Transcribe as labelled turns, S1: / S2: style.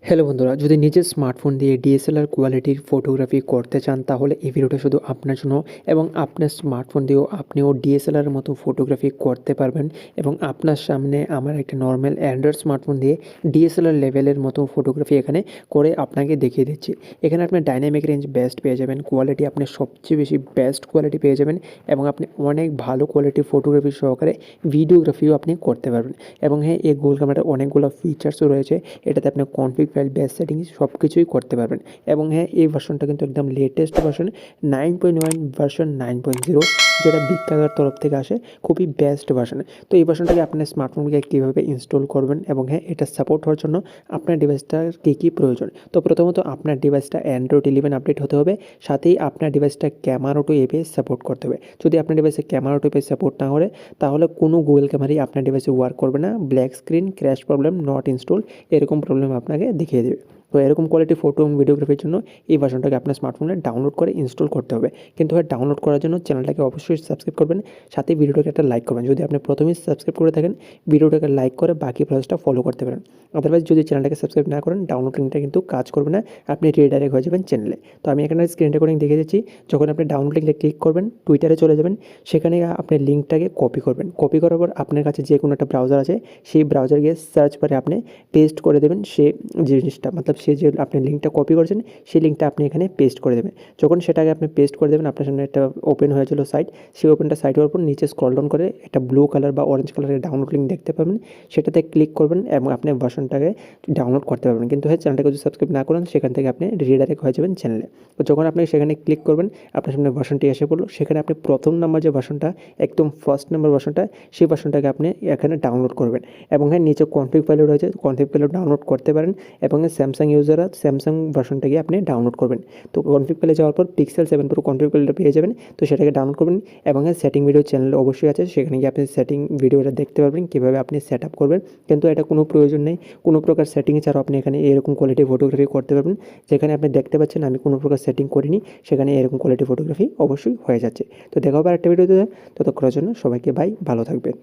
S1: Hello বন্ধুরা, যদি নিজের স্মার্টফোন দিয়ে ডিএসএলআর কোয়ালিটির ফটোগ্রাফি করতে চান তাহলে এই ভিডিওটা শুধু আপনার জন্য। এবং আপনার স্মার্টফোন দিয়েও আপনিও ডিএসএলআর মতো ফটোগ্রাফি করতে পারবেন। এবং আপনার সামনে আমার একটা নর্মাল অ্যান্ড্রয়েড স্মার্টফোন দিয়ে ডিএসএলআর লেভেলের মতো ফটোগ্রাফি এখানে করে আপনাকে দেখিয়ে দিচ্ছি। এখানে আপনি ডাইনামিক রেঞ্জ বেস্ট পেয়ে যাবেন, কোয়ালিটি আপনি সবচেয়ে বেশি বেস্ট কোয়ালিটি পেয়ে যাবেন এবং আপনি অনেক ভালো কোয়ালিটির ফটোগ্রাফি সহকারে ভিডিওগ্রাফিও আপনি করতে পারবেন। এবং হ্যাঁ, এই গুগল ক্যামেরার অনেকগুলো ফিচার্সও রয়েছে, এটাতে আপনি কনফিগ ফাইল বেস সেটিংস সব কিছুই করতে পারবেন। এবং হ্যাঁ, এই ভার্সনটা কিন্তু একদম লেটেস্ট ভার্সন 9.1 ভার্সন 9.0, যেটা বিজ্ঞানের তরফ থেকে আসে, খুবই বেস্ট ভার্সন। তো এই ভার্সনটাকে আপনার স্মার্টফোনকে কীভাবে ইনস্টল করবেন এবং হ্যাঁ, এটা সাপোর্ট হওয়ার জন্য আপনার ডিভাইসটার কী প্রয়োজন। তো প্রথমত আপনার ডিভাইসটা অ্যান্ড্রয়েড 11 আপডেট হতে হবে, সাথেই আপনার ডিভাইসটা ক্যামেরা টু এপিএস সাপোর্ট করতে হবে। যদি আপনার ডিভাইসে ক্যামেরা টু এপিএস সাপোর্ট না করে তাহলে কোনো গুগল ক্যামেরাই আপনার ডিভাইসে ওয়ার্ক করবে না, black screen, crash problem, not install, এরকম প্রবলেম আপনাকে দেখিয়ে দেবে। তো এরকম কোয়ালিটি ফটো এবং ভিডিওগ্রাফির জন্য এই ভার্সনটাকে আপনার স্মার্টফোনে ডাউনলোড করে ইনস্টল করতে হবে। কিন্তু হ্যাঁ, ডাউনলোড করার জন্য চ্যানেলটাকে অবশ্যই সাবস্ক্রাইব করবেন, সাথে ভিডিওটাকে একটা লাইক করবেন। যদি আপনি প্রথমেই সাবস্ক্রাইব করে থাকেন, ভিডিওটাকে লাইক করে বাকি প্রসেসটা ফলো করতে পারেন। আদারওয়াইজ যদি চ্যানেলটাকে সাবস্ক্রাইব না করেন, ডাউনলোড লিঙ্কটা কিন্তু কাজ করবে না, আপনি রিডাইরেক্ট হয়ে যাবেন চ্যানেলে। তো আমি এখানে স্ক্রিন রেকর্ডিং দেখে দিচ্ছি। যখন আপনি ডাউনলোড লিঙ্কে ক্লিক করবেন, টুইটারে চলে যাবেন, সেখানে আপনি লিঙ্কটাকে কপি করবেন। কপি করার পর আপনার কাছে যে কোনো একটা ব্রাউজার আছে, সেই ব্রাউজার গিয়ে সার্চ করে আপনি পেস্ট করে দেবেন সে জিনিসটা, মতলব সে যে আপনি লিঙ্কটা কপি করেছেন সেই লিঙ্কটা আপনি এখানে পেস্ট করে দেবেন। যখন সেটাকে আপনি পেস্ট করে দেবেন, আপনার সামনে একটা ওপেন হয়েছিল সাইট, সেই ওপেনটা সাইট হওয়ার পর নিচে স্ক্রল ডাউন করে একটা ব্লু কালার বা অরেঞ্জ কালারের ডাউনলোড লিঙ্ক দেখতে পাবেন, সেটাতে ক্লিক করবেন এবং আপনি ভার্সনটাকে ডাউনলোড করতে পারবেন। কিন্তু হ্যাঁ, চ্যানেলটাকে যদি সাবস্ক্রাইব না করেন, সেখান থেকে আপনি রিডাইরেক্ট হয়ে যাবেন চ্যানেলে। তো যখন আপনি সেখানে ক্লিক করবেন, আপনার সামনে ভার্সনটি এসে পড়লো, সেখানে আপনি প্রথম নাম্বার যে ভার্সনটা, একদম ফার্স্ট নাম্বার ভার্সনটা, সেই ভার্সনটাকে আপনি এখানে ডাউনলোড করবেন। এবং হ্যাঁ, নিচে কনফিগ ফাইল রয়েছে, কনফিগ ফাইল ডাউনলোড করতে পারেন। এবং স্যামসাং ইউজাররা স্যামসাং ভার্সনটাকে আপনি ডাউনলোড করবেন। তো কনফিগ ফাইলে যাওয়ার পর পিক্সেল 7 প্রো কনফিগ ফাইলটা পেয়ে যাবেন, তো সেটাকে ডাউনলোড করবেন। এবং হ্যাঁ, সেটিং ভিডিও চ্যানেল অবশ্যই আছে, সেখানে গিয়ে আপনি সেটিং ভিডিওটা দেখতে পারবেন কীভাবে আপনি সেট আপ করবেন। কিন্তু এটা কোনো প্রয়োজন নেই, কোনো প্রকার সেটিং ছাড়াও আপনি এখানে এরকম কোয়ালিটি ফটোগ্রাফি করতে পারবেন। যেখানে আপনি দেখতে পাচ্ছেন আমি কোনো প্রকার সেটিং করিনি, সেখানে এরকম কোয়ালিটি ফটোগ্রাফি অবশ্যই হয়ে যাচ্ছে। তো দেখা হবে আরেকটা ভিডিওতে, ততক্ষণের জন্য সবাইকে বাই, ভালো থাকবেন।